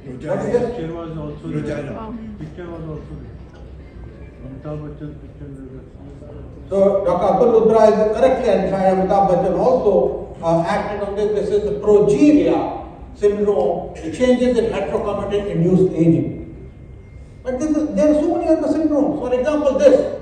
What is this? Picture was also Vagina. there. Picture was also there. Amitabh Bachchan picture there. So Dr. Atul Ludra is correctly identified. Amitabh Bachchan also acted on this. This is the progeria syndrome, the changes in heterochromatin induced aging. But there are so many other syndromes. For example, this.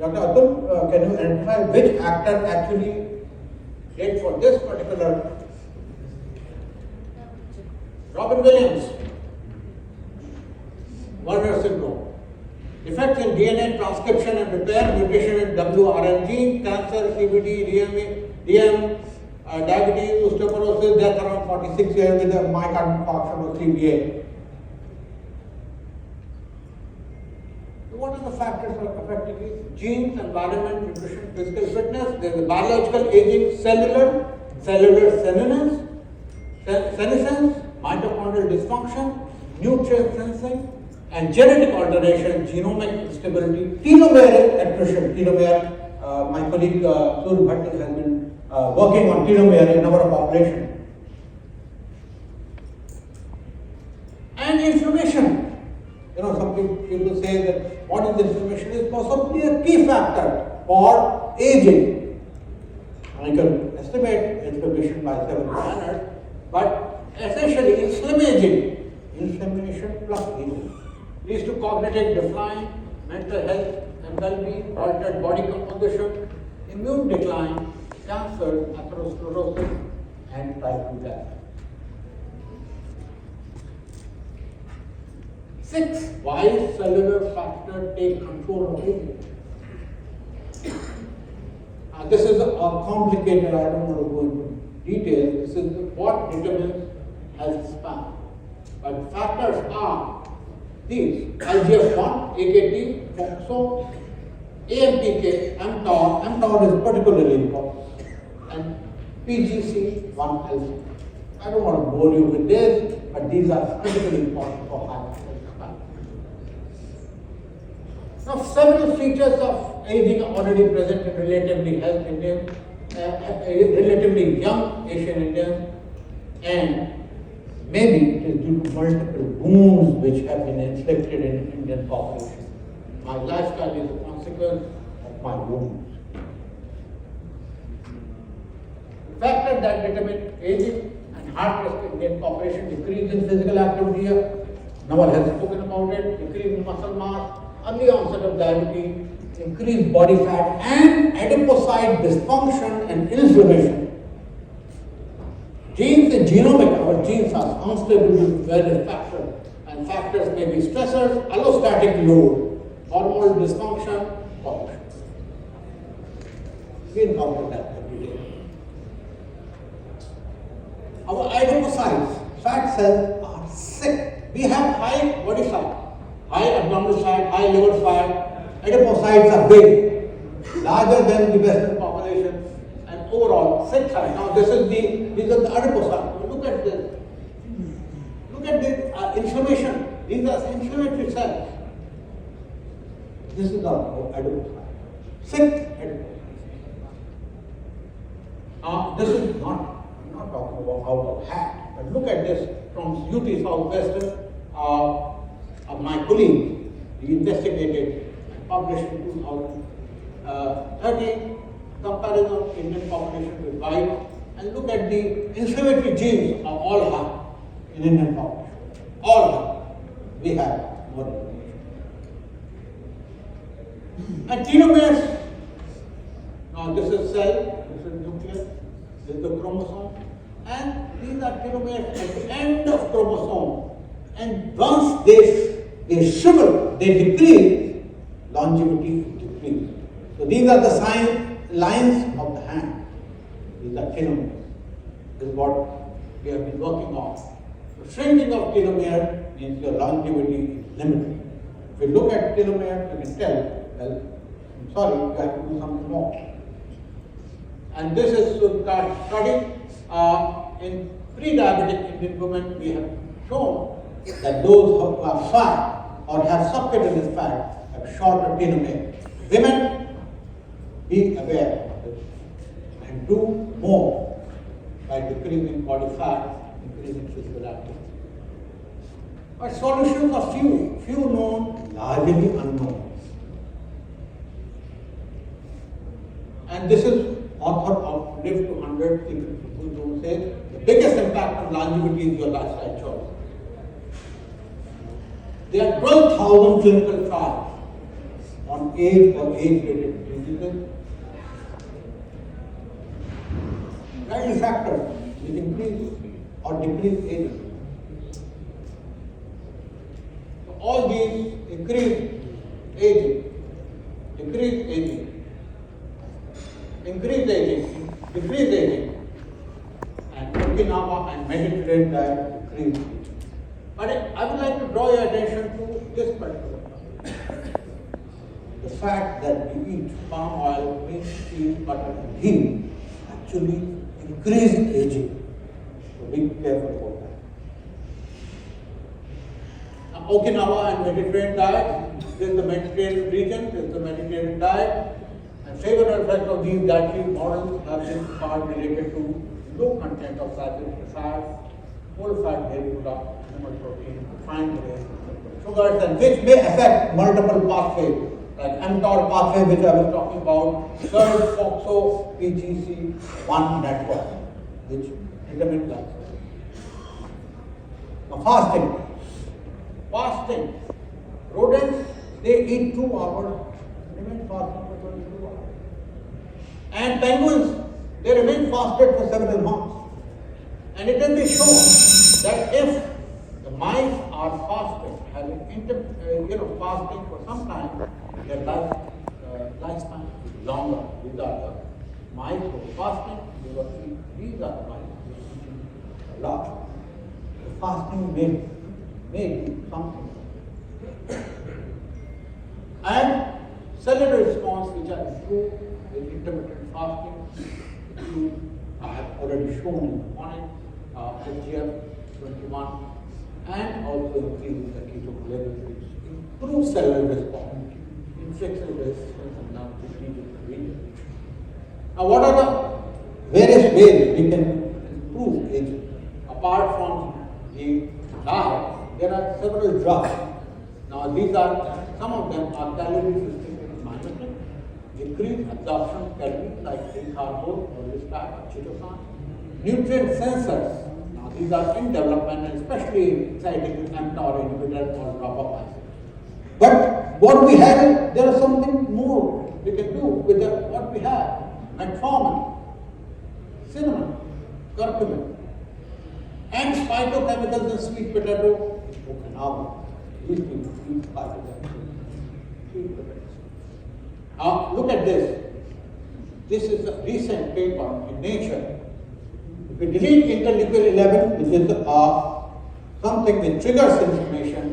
Dr. Atul, can you identify which actor actually did for this particular? Robin Williams, Werner syndrome. Effects in DNA transcription and repair, mutation in WRN gene, cancer, CVD, DM, diabetes, osteoporosis, death around 46 years with a myocardial infarction or CVA. What are the factors affecting it? Genes, environment, nutrition, physical fitness. There is biological aging, cellular senescence, mitochondrial dysfunction, nutrient sensing, and genetic alteration, genomic instability, telomere attrition. Telomere, my colleague Surya Bhatti has been working on telomere in our population. And inflammation. You know, some people say that what is inflammation is possibly a key factor for aging. I can estimate inflammation by several manners, but essentially inflammation plus aging leads to cognitive decline, mental health and well-being, altered body composition, immune decline, cancer, atherosclerosis, and type 2 diabetes. 6. Why cellular factor take control of aging? This is a complicated, I don't want to go into details. This is what determines health span. But factors are these: IGF-1, AKT, FOXO, AMPK, mTOR. mTOR is particularly important, and PGC1LC. I don't want to bore you with this, but these are critically important for health span. Now, several features of aging are already present in relatively relatively young Asian Indians, and maybe it is due to multiple wounds which have been inflicted in Indian population. My lifestyle is a consequence of my wounds. The factors that determine aging and heart risk in Indian population: decrease in physical activity, Nawal has spoken about it, decrease in muscle mass, early onset of diabetes, increased body fat, and adipocyte dysfunction and inflammation. Genes and genomic, our genes are unstable due to various factors, and factors may be stressors, allostatic load, hormonal dysfunction, pollution. We encounter that every day. Our adipocytes, fat cells, are sick. We have high body fat, high abdominal fat, high liver fat. Adipocytes are big, larger than the Western population, and overall sick fat. Now these are the adipocytes. Look at this. Look at the inflammation. These are inflammatory cells. This is the adipocyte. Sick adipocyte. This is not, I'm not talking about out of hat, but look at this from UT Southwestern. My colleague, he investigated and published in 2013 comparison of Indian population with white, and look at the inflammatory genes are all high in Indian population. All high. We have more information. And telomeres. Now this is cell, this is nucleus, this is the chromosome, and these are telomeres at the end of chromosome. And once they shrivel, they decrease, longevity decreases. So these are the lines of the hand. These are telomeres. This is what we have been working on. So shrinking of telomere means your longevity is limited. If you look at telomere, you can tell, well, I'm sorry, you have to do something more. And this is study in pre-diabetic Indian women. We have shown that those who are fat or have subcutaneous fat have shorter telomere. Women, be aware of this and do more by decreasing body fat, increasing physical activity. But solutions are few known, largely unknown. And this is author of Live to 100, Secret People Zone says, the biggest impact on longevity is your lifestyle choice. There are 12,000 clinical trials on age or age-related diseases. Risk factors which increase or decrease aging. So all these increase aging, decrease aging, increase aging, decrease aging, and Okinawa and Mediterranean diet decrease aging. But I would like to draw your attention to this particular point. The fact that we eat palm oil, meat, cheese, butter, and ghee actually increase aging. So be careful about that. Now, Okinawa and Mediterranean diet, this is the Mediterranean region, this is the Mediterranean diet, and favorable effect of these dietary models have been far related to low content of saturated fats, full fat dairy products, animal protein, refined grains, sugars, and which may affect multiple pathways, like mTOR pathway, which I was talking about, third FOXO PGC1 network, which intermittent glycogen. Now, fasting. Rodents, they eat 2 hours, remain fasting for 22 hours. And penguins, they remain fasted for several months. And it has been shown that if the mice are fasted, having fasting for some time, their lifespan is longer. These are the mice who are fasting. These are the mice who are eating a lot. The fasting may do something. And cellular response, which are improved with intermittent fasting, I have already shown in the morning, FGF21, and also increasing the ketone levels, which improves cellular response, infection resistance, and now region. Now, what are the various ways we can improve aging? Apart from the diet, there are several drugs. Now, some of them are calorie restricted mimetic, increase absorption of calories like L-carnitine or Listat or chitosan, nutrient sensors. Now, these are in development, and especially citing mTOR inhibitor or drop-off acid. But what we have, there is something more we can do with what we have. Metformin, cinnamon, curcumin, and phytochemicals in sweet potato, Okinawa. These people eat phytochemicals, sweet potatoes. Now, look at this. This is a recent paper in Nature. If we delete interleukin 11, which is something that triggers inflammation,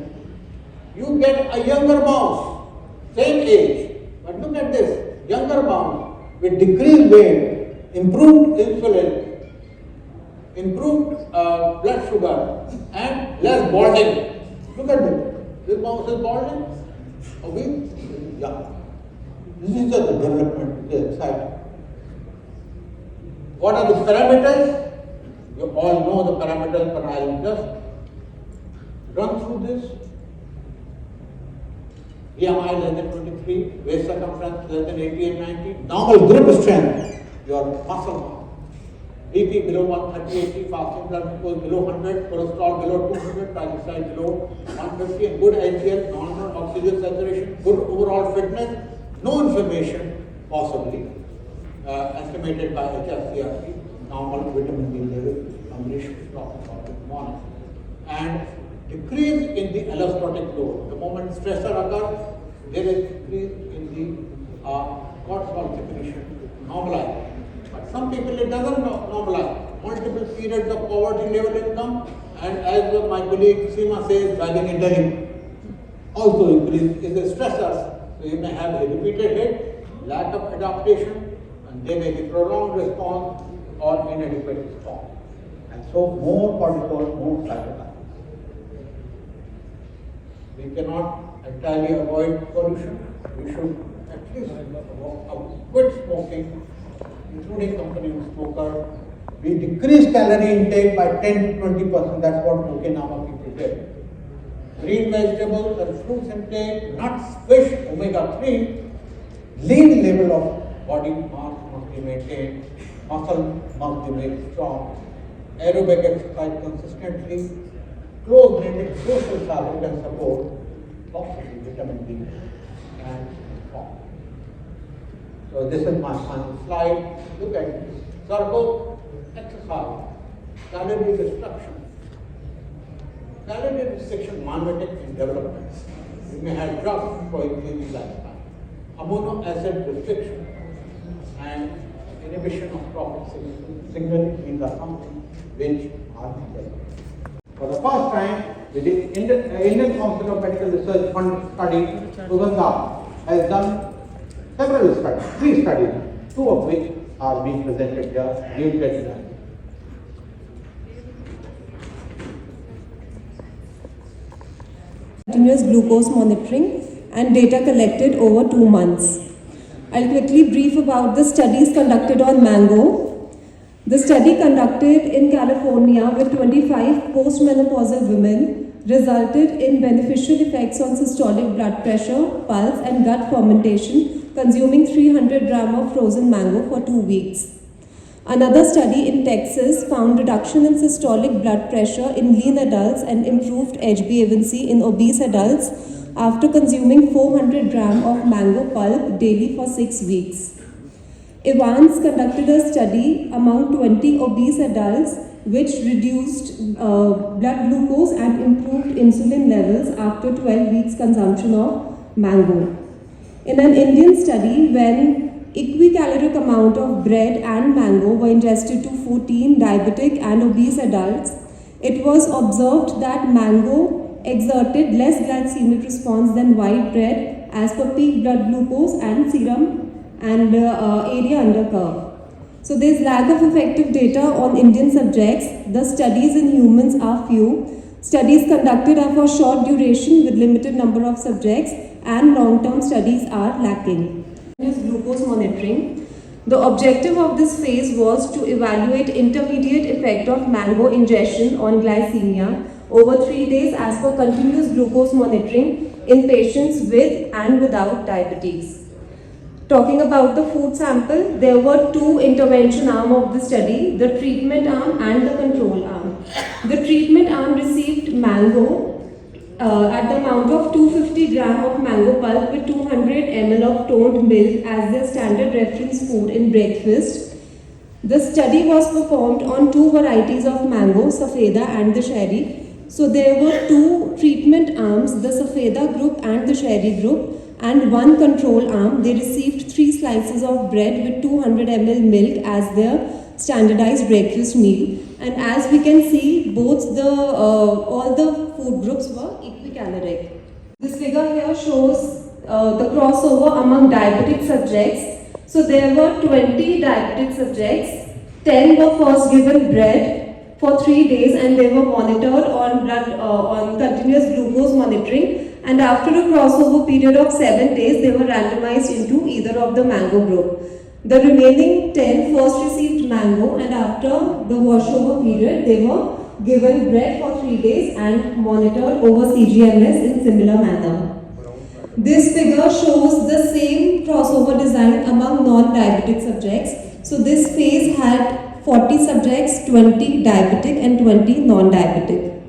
you get a younger mouse, same age. But look at this, younger mouse with decreased weight, improved insulin, improved blood sugar, and less balding. Look at this. This mouse is balding, obese, young. This is the development, it's exciting. What are the parameters? You all know the parameters, but I will just run through this. BMI less than 23, waist circumference less than 80 and 90, normal grip strength, your muscle mass. BP below 130/80, fasting blood glucose below 100, cholesterol below 200, triglyceride below 150, and good HDL, normal oxygen saturation, good overall fitness, no inflammation, possibly, estimated by HSCRP, normal vitamin D level, Amrish was talking about this morning, and decrease in the allostatic load. The moment stressor occurs, there is decrease in the cortisol secretion, normalize. But some people it doesn't normalize. Multiple periods of poverty level income, and as my colleague Seema says, dragging and telling, also increase is a stressor. So you may have a repeated hit, lack of adaptation, and there may be prolonged response or inadequate response. And so more cortisol, more cytokines. We cannot entirely avoid pollution. We should at least quit smoking, including company smoker. We decrease calorie intake by 10 to 20%. That's what Okinawa people did. green vegetables and fruits intake, nuts, fish, omega-3, lean level of body mass must be maintained, muscle must be made strong, aerobic exercise consistently, close-knitted social fabric and support, possibly vitamin D and form. So this is my final slide. Look at it. Circle, exercise, calorie destruction. Calorie restriction mimetic in development. You may have drugs for increasing lifestyle. Amino acid restriction and inhibition of profit signaling these are something which are developed. For the first time, the Indian Council of Medical Research Fund study, Uganda, has done several studies, 3 studies, 2 of which are being presented here. You will get that. Continuous glucose monitoring and data collected over 2 months. I'll quickly brief about the studies conducted on mango. The study conducted in California with 25 postmenopausal women resulted in beneficial effects on systolic blood pressure, pulse and gut fermentation consuming 300 grams of frozen mango for 2 weeks. Another study in Texas found reduction in systolic blood pressure in lean adults and improved HbA1c in obese adults after consuming 400 grams of mango pulp daily for 6 weeks. Evans conducted a study among 20 obese adults which reduced blood glucose and improved insulin levels after 12 weeks consumption of mango. In an Indian study, when equicaloric amount of bread and mango were ingested to 14 diabetic and obese adults, it was observed that mango exerted less glycemic response than white bread as per peak blood glucose and serum and area under curve. So there is lack of effective data on Indian subjects. The studies in humans are few. Studies conducted are for short duration with limited number of subjects, and long-term studies are lacking. Glucose monitoring. The objective of this phase was to evaluate intermediate effect of mango ingestion on glycemia over 3 days as per continuous glucose monitoring in patients with and without diabetes. Talking about the food sample, there were 2 intervention arms of the study, the treatment arm and the control arm. The treatment arm received mango at the amount of 250 grams of mango pulp with 200 ml of toned milk as their standard reference food in breakfast. The study was performed on 2 varieties of mango, Safeda and the Sherry. So there were 2 treatment arms, the Safeda group and the Sherry group, and 1 control arm. They received 3 slices of bread with 200 ml milk as their standardized breakfast meal. And as we can see, both all the food groups were equicaloric. This figure here shows the crossover among diabetic subjects. So there were 20 diabetic subjects. 10 were first given bread for 3 days and they were monitored on continuous glucose monitoring. And after a crossover period of 7 days, they were randomized into either of the mango group. The remaining 10 first received mango and after the washover period, they were given bread for 3 days and monitored over CGMS in similar manner. This figure shows the same crossover design among non-diabetic subjects. So this phase had 40 subjects, 20 diabetic and 20 non-diabetic.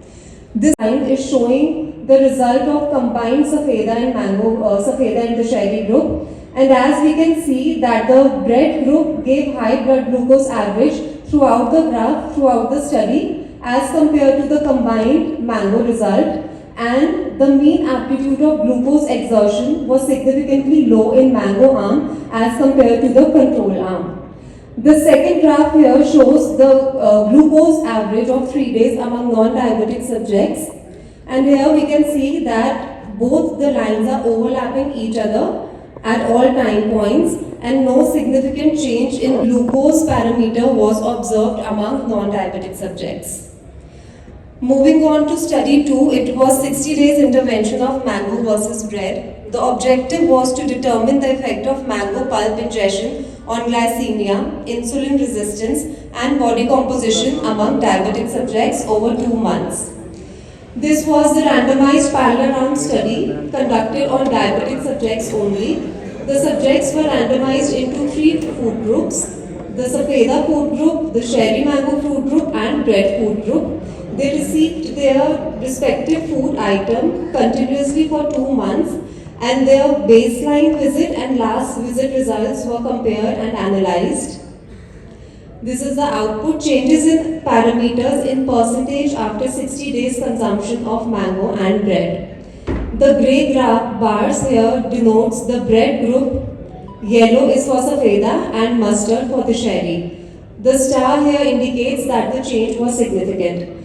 This line is showing the result of combined Safeda and mango, Safeda and the Sherry group. And as we can see that the bread group gave high blood glucose average throughout the graph, throughout the study as compared to the combined mango result, and the mean amplitude of glucose exertion was significantly low in mango arm as compared to the control arm. The second graph here shows the glucose average of 3 days among non-diabetic subjects, and here we can see that both the lines are overlapping each other at all time points and no significant change in glucose parameter was observed among non-diabetic subjects. Moving on to study 2, it was 60 days intervention of mango versus bread. The objective was to determine the effect of mango pulp ingestion on glycemia, insulin resistance and body composition among diabetic subjects over 2 months. This was the randomized parallel arm study conducted on diabetic subjects only. The subjects were randomized into 3 food groups: the Safeda food group, the Cherry Mango food group, and bread food group. They received their respective food item continuously for 2 months, and their baseline visit and last visit results were compared and analyzed. This is the output: changes in parameters in percentage after 60 days consumption of mango and bread. The grey bars here denotes the bread group, yellow is for Safeda and mustard for the cherry. The star here indicates that the change was significant.